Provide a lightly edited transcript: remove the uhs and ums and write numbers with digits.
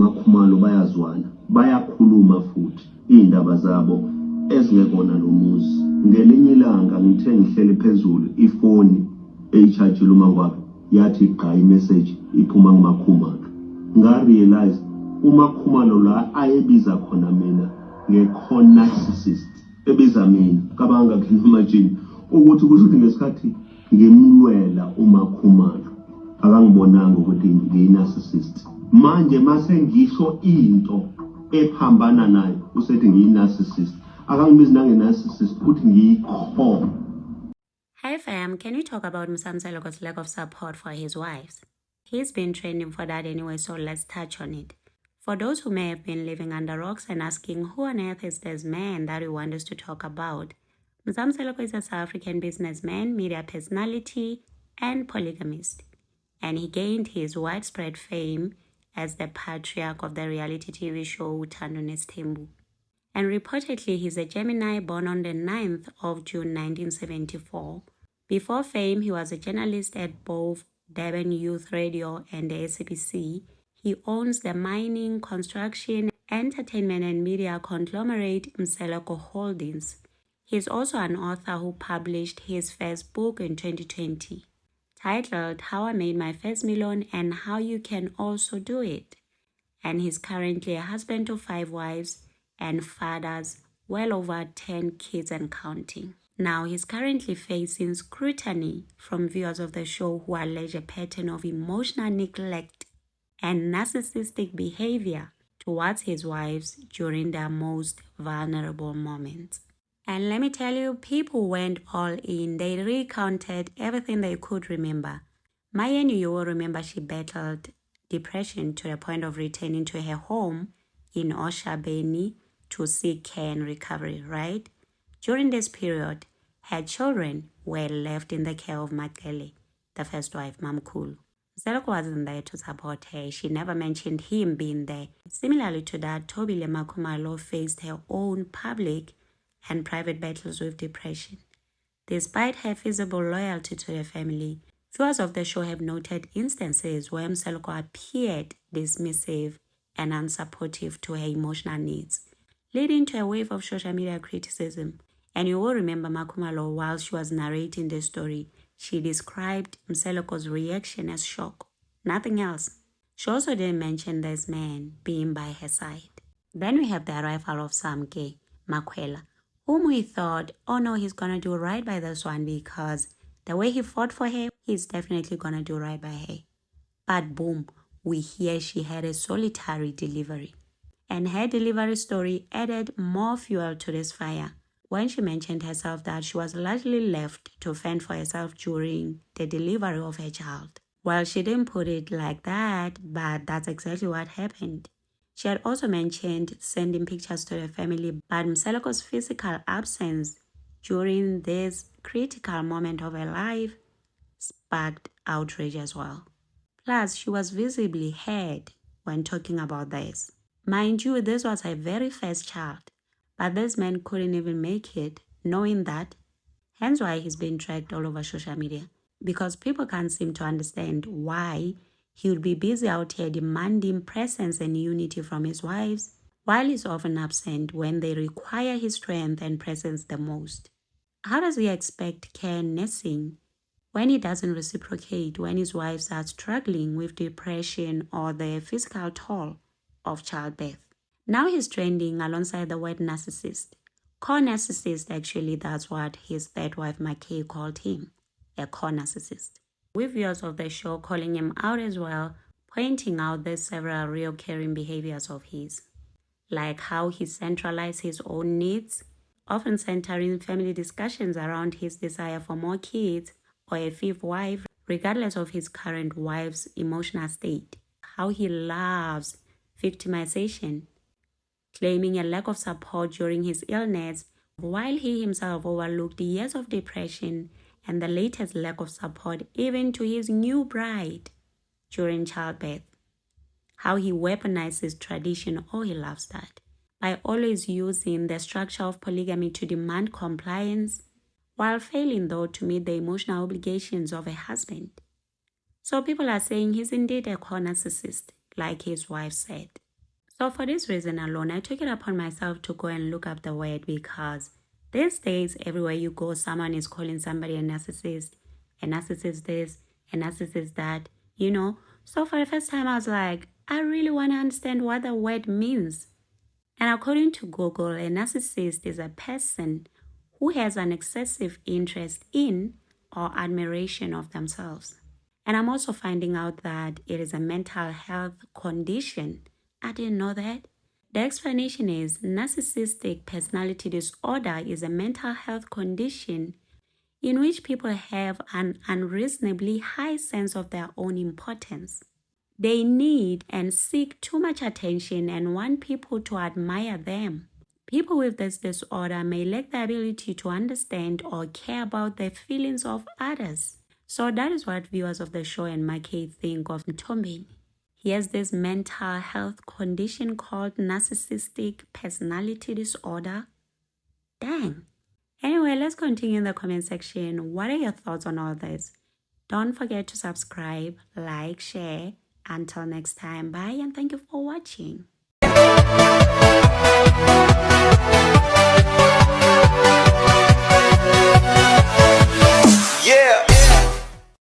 Makhumalo bayazwana, bayakhuluma futhi indaba zabo ezingekona lomuzi. Ngelinye ilanga ngithe ngihlele phezulu ifoni eyichargeile uma kwakhe yathi gqa imessage iphuma kuMakhumalo. Ngarealize uMakhumalo la ayebiza khona mina nge-con narcissist. Ebiza mina kabanga imagine ukuthi kusho ukuthi ngesikhathi ngimlwela uMakhumalo akangibonanga ukuthi ngiyi-narcissist. Manje mase ngisho into ephambana nayo usethi ngiyi-narcissist. Akangibizi nange-narcissist futhi ngiyi-con. Hi fam, can we talk about Msamseloko's lack of support for his wives? He's been trending for that anyway, so let's touch on it. For those who may have been living under rocks and asking who on earth is this man that we want us to talk about, Msamseloko is a South African businessman, media personality, and polygamist. And he gained his widespread fame as the patriarch of the reality TV show Uthando Nesthembu. And reportedly, he's a Gemini born on the 9th of June 1974. Before fame, he was a journalist at both Durban Youth Radio and the SABC. He owns the mining, construction, entertainment and media conglomerate Mseloko Holdings. He's also an author who published his first book in 2020, titled How I Made My First Million and How You Can Also Do It. And he's currently a husband to 5 wives and fathers well over 10 kids and counting. Now, he's currently facing scrutiny from viewers of the show who allege a pattern of emotional neglect and narcissistic behavior towards his wives during their most vulnerable moments. And let me tell you, people went all in. They recounted everything they could remember. Maya you will remember she battled depression to the point of returning to her home in Oshabeni to seek care and recovery, right? During this period, her children were left in the care of Makele, the first wife, Mamkulu. Mseloko wasn't there to support her. She never mentioned him being there. Similarly to that, Thobile Makhumalo faced her own public and private battles with depression. Despite her visible loyalty to her family, viewers of the show have noted instances where Mseloko appeared dismissive and unsupportive to her emotional needs, leading to a wave of social media criticism. And you will remember Makhumalo, while she was narrating the story, she described Mseloko's reaction as shock, nothing else. She also didn't mention this man being by her side. Then we have the arrival of Samke Makwela, whom we thought, oh no, he's gonna do right by this one because the way he fought for her, he's definitely gonna do right by her. But boom, we hear she had a solitary delivery. And her delivery story added more fuel to this fire when she mentioned herself that she was largely left to fend for herself during the delivery of her child. Well, she didn't put it like that, but that's exactly what happened. She had also mentioned sending pictures to the family, but Mseloko's physical absence during this critical moment of her life sparked outrage as well. Plus, she was visibly hurt when talking about this. Mind you, this was her very first child, but this man couldn't even make it, knowing that. Hence why he's been tracked all over social media, because people can't seem to understand why he would be busy out here demanding presence and unity from his wives, while he's often absent when they require his strength and presence the most. How does he expect care and nursing when he doesn't reciprocate when his wives are struggling with depression or the physical toll of childbirth? Now he's trending alongside the word narcissist. Core narcissist, actually, that's what his third wife McKay called him, a core narcissist. With viewers of the show calling him out as well, pointing out the several recurring behaviors of his, like how he centralized his own needs, often centering family discussions around his desire for more kids or a fifth wife, regardless of his current wife's emotional state. How he loves victimization, claiming a lack of support during his illness, while he himself overlooked years of depression and the latest lack of support even to his new bride during childbirth. How he weaponizes tradition, oh, he loves that, by always using the structure of polygamy to demand compliance, while failing though to meet the emotional obligations of a husband. So people are saying he's indeed a core narcissist, like his wife said. So for this reason alone, I took it upon myself to go and look up the word, because these days, everywhere you go, someone is calling somebody a narcissist this, a narcissist that, So for the first time, I was like, I really want to understand what the word means. And according to Google, a narcissist is a person who has an excessive interest in or admiration of themselves. And I'm also finding out that it is a mental health condition. I didn't know that. The explanation is narcissistic personality disorder is a mental health condition in which people have an unreasonably high sense of their own importance. They need and seek too much attention and want people to admire them. People with this disorder may lack the ability to understand or care about the feelings of others. So that is what viewers of the show and Makay think of Mtombeni. He has this mental health condition called narcissistic personality disorder. Dang. Anyway, let's continue in the comment section. What are your thoughts on all this? Don't forget to subscribe, like, share. Until next time, bye and thank you for watching.